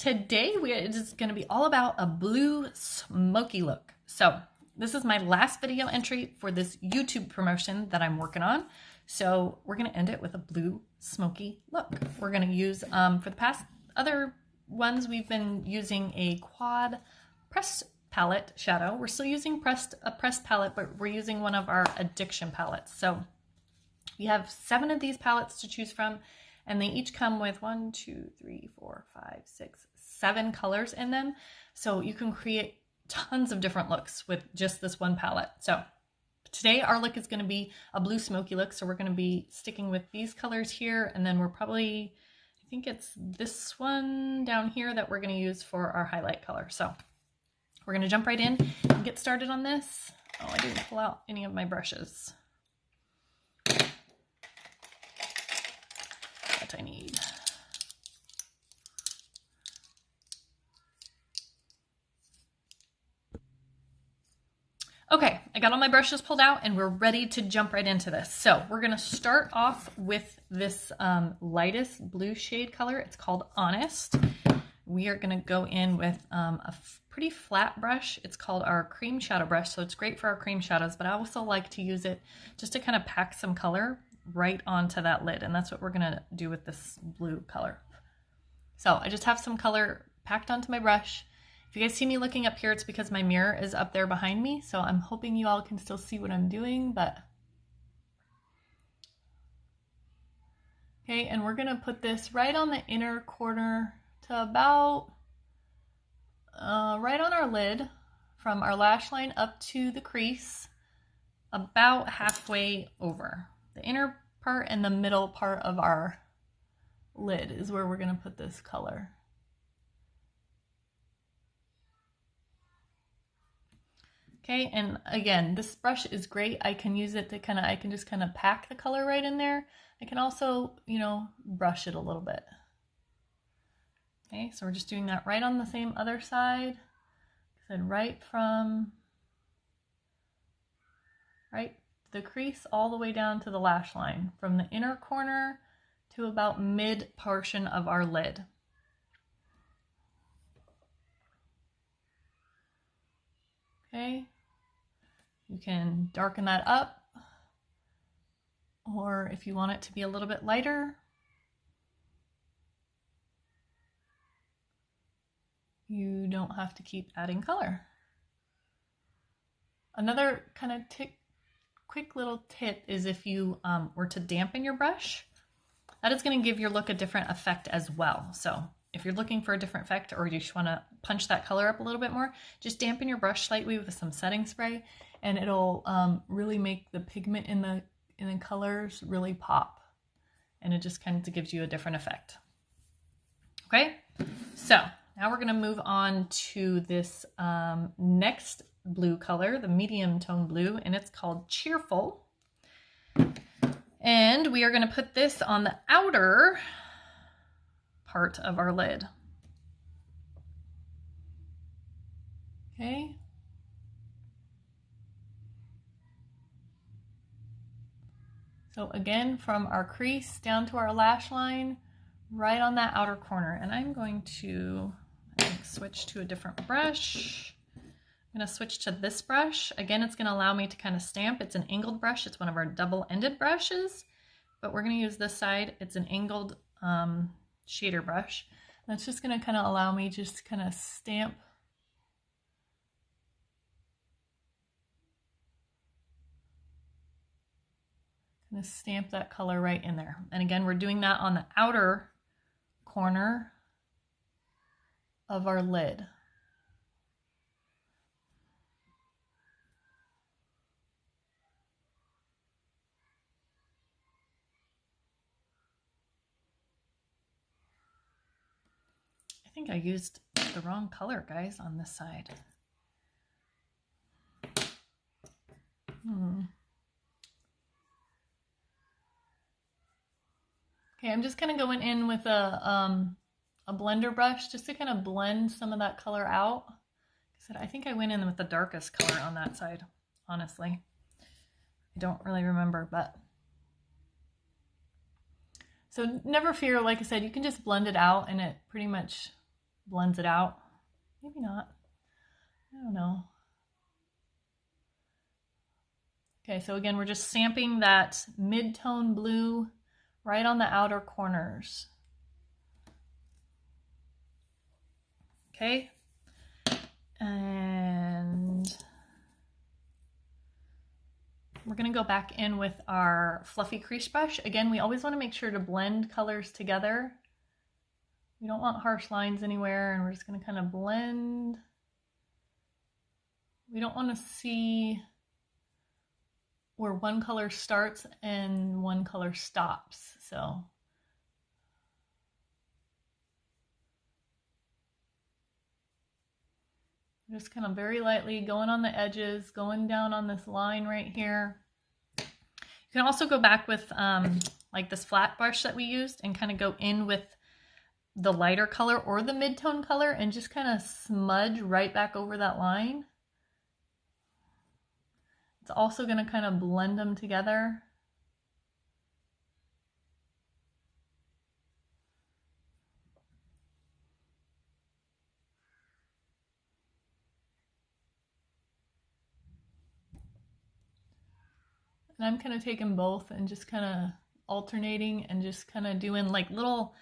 Today it is going to be all about a blue smoky look. So this is my last video entry for this YouTube promotion that I'm working on. So we're going to end it with a blue smoky look. We're going to use, for the past other ones, we've been using a quad pressed palette shadow. We're still using a pressed palette, but we're using one of our addiction palettes. So we have 7 of these palettes to choose from, and they each come with 1, 2, 3, 4, 5, 6, 7 colors in them. So you can create tons of different looks with just this one palette. So today our look is going to be a blue smoky look. So we're going to be sticking with these colors here, and then we're probably, I think it's this one down here that we're going to use for our highlight color. So we're going to jump right in and get started on this. Oh, I didn't pull out any of my brushes that I need. Okay, I got all my brushes pulled out and we're ready to jump right into this. So we're gonna start off with this lightest blue shade color. It's called Honest. We are gonna go in with a pretty flat brush. It's called our cream shadow brush. So it's great for our cream shadows, but I also like to use it just to kind of pack some color right onto that lid. And that's what we're gonna do with this blue color. So I just have some color packed onto my brush. If you guys see me looking up here, it's because my mirror is up there behind me. So I'm hoping you all can still see what I'm doing, but. Okay, and we're gonna put this right on the inner corner to about, right on our lid, from our lash line up to the crease, about halfway over. The inner part and the middle part of our lid is where we're gonna put this color. Okay, and again, this brush is great. I can use it to I can just kind of pack the color right in there. I can also, you know, brush it a little bit. Okay, so we're just doing that right on the same other side. I said right from the crease all the way down to the lash line, from the inner corner to about mid portion of our lid. Okay, you can darken that up, or if you want it to be a little bit lighter, you don't have to keep adding color. Another kind of quick little tip is if you were to dampen your brush, that is going to give your look a different effect as well. So if you're looking for a different effect, or you just want to punch that color up a little bit more, just dampen your brush slightly with some setting spray, and it'll really make the pigment in the colors really pop, and it just kind of gives you a different effect. Okay, so now we're going to move on to this next blue color, the medium tone blue, and it's called Cheerful. And we are going to put this on the outer part of our lid. Okay. So again, from our crease down to our lash line, right on that outer corner. And I'm going to, I think, switch to a different brush. I'm going to switch to this brush. Again, it's going to allow me to kind of stamp. It's an angled brush. It's one of our double-ended brushes, but we're going to use this side. It's an angled shader brush. That's just going to kind of allow me just to kind of stamp that color right in there. And again, we're doing that on the outer corner of our lid. I think I used the wrong color, guys, on this side. Okay, I'm just kind of going in with a blender brush just to kind of blend some of that color out. I think I went in with the darkest color on that side, honestly. I don't really remember, but So never fear, like I said, you can just blend it out and it pretty much blends it out. Maybe not. I don't know. Okay, so again, we're just stamping that mid-tone blue right on the outer corners. Okay, and we're gonna go back in with our fluffy crease brush. Again, we always wanna make sure to blend colors together. We don't want harsh lines anywhere, and we're just gonna kind of blend. We don't wanna see where one color starts and one color stops, so. Just kind of very lightly going on the edges, going down on this line right here. You can also go back with like this flat brush that we used and kind of go in with the lighter color or the mid-tone color and just kind of smudge right back over that line. It's also going to kind of blend them together. And I'm kind of taking both and just kind of alternating and just kind of doing like little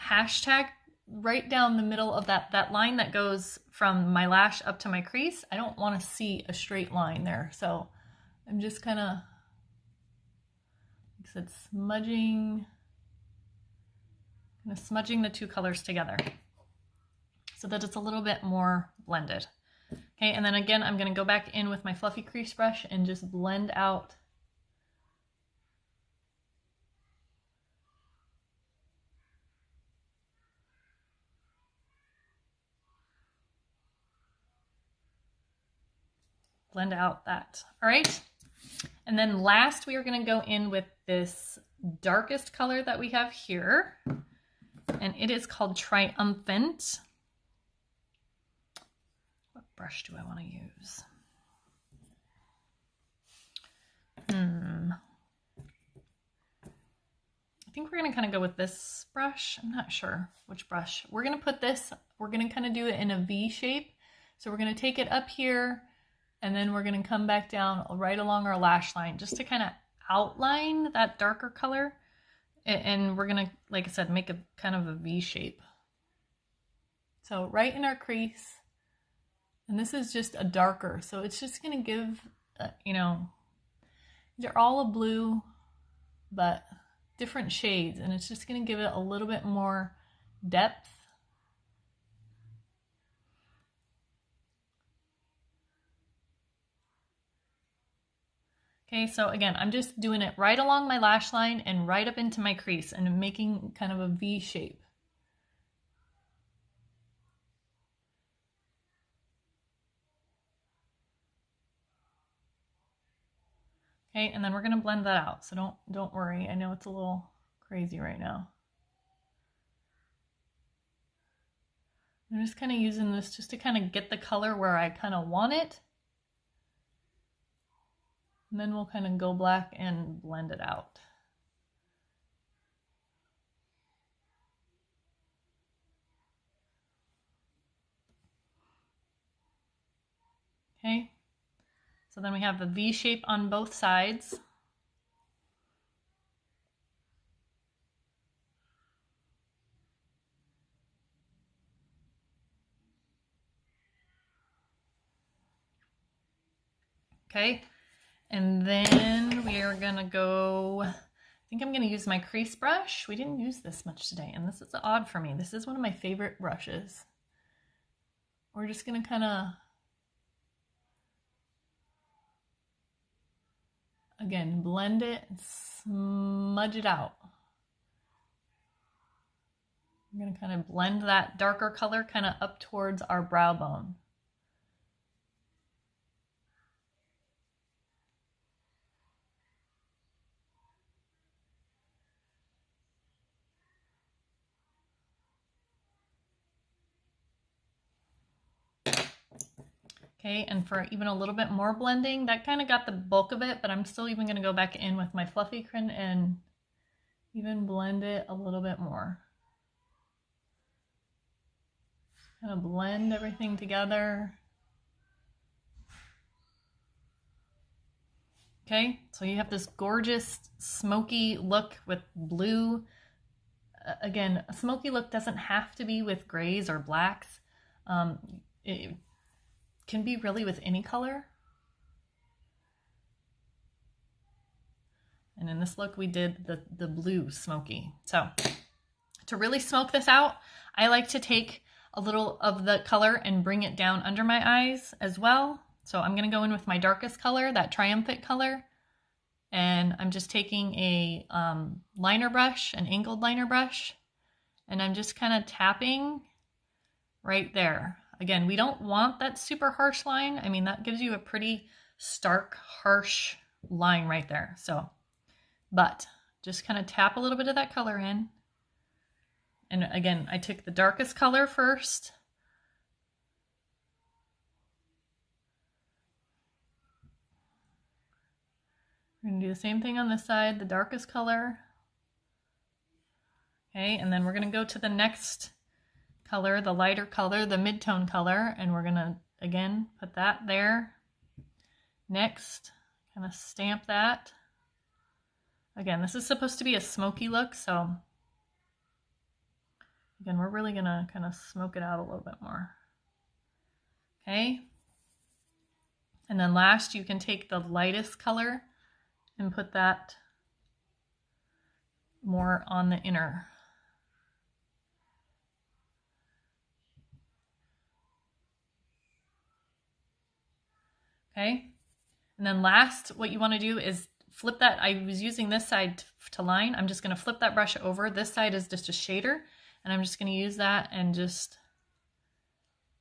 hashtag right down the middle of that line that goes from my lash up to my crease. I don't want to see a straight line there. So I'm just kind of, like I said, smudging the two colors together so that it's a little bit more blended. Okay, and then again, I'm going to go back in with my fluffy crease brush and just blend out that. All right. And then last, we are going to go in with this darkest color that we have here. And it is called Triumphant. What brush do I want to use? I think we're going to kind of go with this brush. I'm not sure which brush. We're going to put this, we're going to kind of do it in a V shape. So we're going to take it up here, and then we're going to come back down right along our lash line just to kind of outline that darker color. And we're going to, like I said, make a kind of a V shape. So right in our crease, and this is just a darker, so it's just going to give, you know, these are all a blue, but different shades, and it's just going to give it a little bit more depth. Okay, so again, I'm just doing it right along my lash line and right up into my crease and making kind of a V shape. Okay, and then we're going to blend that out. So don't worry. I know it's a little crazy right now. I'm just kind of using this just to kind of get the color where I kind of want it. And then we'll kind of go black and blend it out. Okay, so then we have the V shape on both sides. Okay, and then we are gonna go, I think I'm gonna use my crease brush. We didn't use this much today, and this is odd for me. This is one of my favorite brushes. We're just gonna kind of, again, blend it and smudge it out. I'm gonna kind of blend that darker color kind of up towards our brow bone. Okay, and for even a little bit more blending, that kind of got the bulk of it, but I'm still even going to go back in with my fluffy crin and even blend it a little bit more. kind of blend everything together. Okay, so you have this gorgeous smoky look with blue. Again, a smoky look doesn't have to be with grays or blacks. It can be really with any color. And in this look, we did the blue smoky. So to really smoke this out, I like to take a little of the color and bring it down under my eyes as well. So I'm going to go in with my darkest color, that Triumphant color. And I'm just taking a liner brush, an angled liner brush, and I'm just kind of tapping right there. Again, we don't want that super harsh line. I mean, that gives you a pretty stark, harsh line right there. So, but just kind of tap a little bit of that color in. And again, I took the darkest color first. We're going to do the same thing on this side, the darkest color. Okay, and then we're going to go to the next color, the lighter color, the mid-tone color, and we're going to, again, put that there. Next, kind of stamp that. Again, this is supposed to be a smoky look, so again, we're really going to kind of smoke it out a little bit more. Okay, and then last, you can take the lightest color and put that more on the inner. Okay, and then last, what you want to do is flip that. I was using this side to line. I'm just going to flip that brush over. This side is just a shader, and I'm just going to use that and just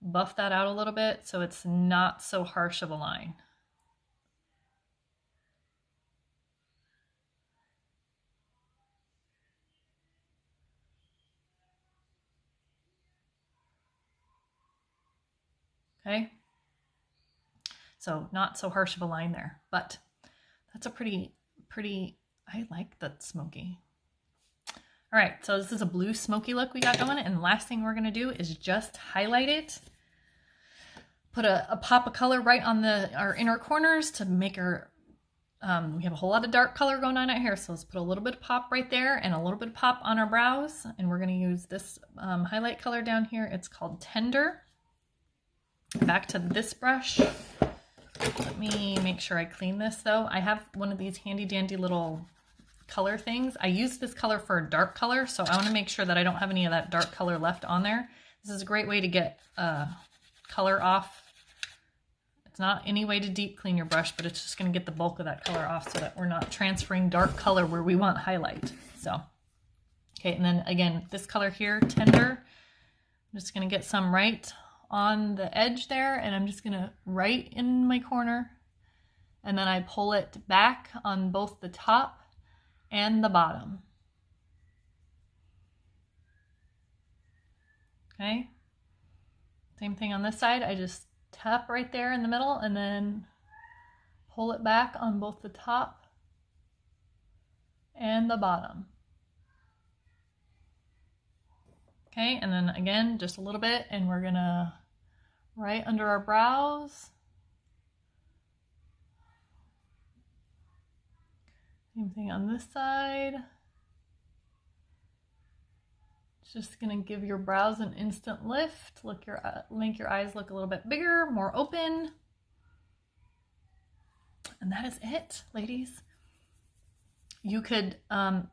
buff that out a little bit so it's not so harsh of a line. Okay, so not so harsh of a line there, but that's a pretty, I like that smoky. All right, so this is a blue smoky look we got going, and the last thing we're gonna do is just highlight it. Put a pop of color right on our inner corners to make our, we have a whole lot of dark color going on out here, so let's put a little bit of pop right there and a little bit of pop on our brows, and we're gonna use this highlight color down here. It's called Tender. Back to this brush. Let me make sure I clean this though. I have one of these handy dandy little color things. I use this color for a dark color, so I want to make sure that I don't have any of that dark color left on there. This is a great way to get color off. It's not any way to deep clean your brush, but it's just going to get the bulk of that color off so that we're not transferring dark color where we want highlight. So, okay, and then again, this color here, Tender, I'm just going to get some right on the edge there, and I'm just gonna right in my corner, and then I pull it back on both the top and the bottom. Okay, same thing on this side. I just tap right there in the middle and then pull it back on both the top and the bottom. Okay, and then again, just a little bit, and we're gonna right under our brows. Same thing on this side. It's just gonna give your brows an instant lift. Make your eyes look a little bit bigger, more open. And that is it, ladies. You could add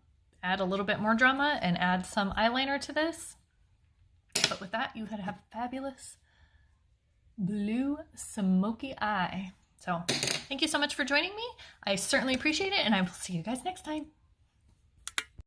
a little bit more drama and add some eyeliner to this. But with that, you could have fabulous blue smoky eye. So thank you so much for joining me. I certainly appreciate it, and I will see you guys next time.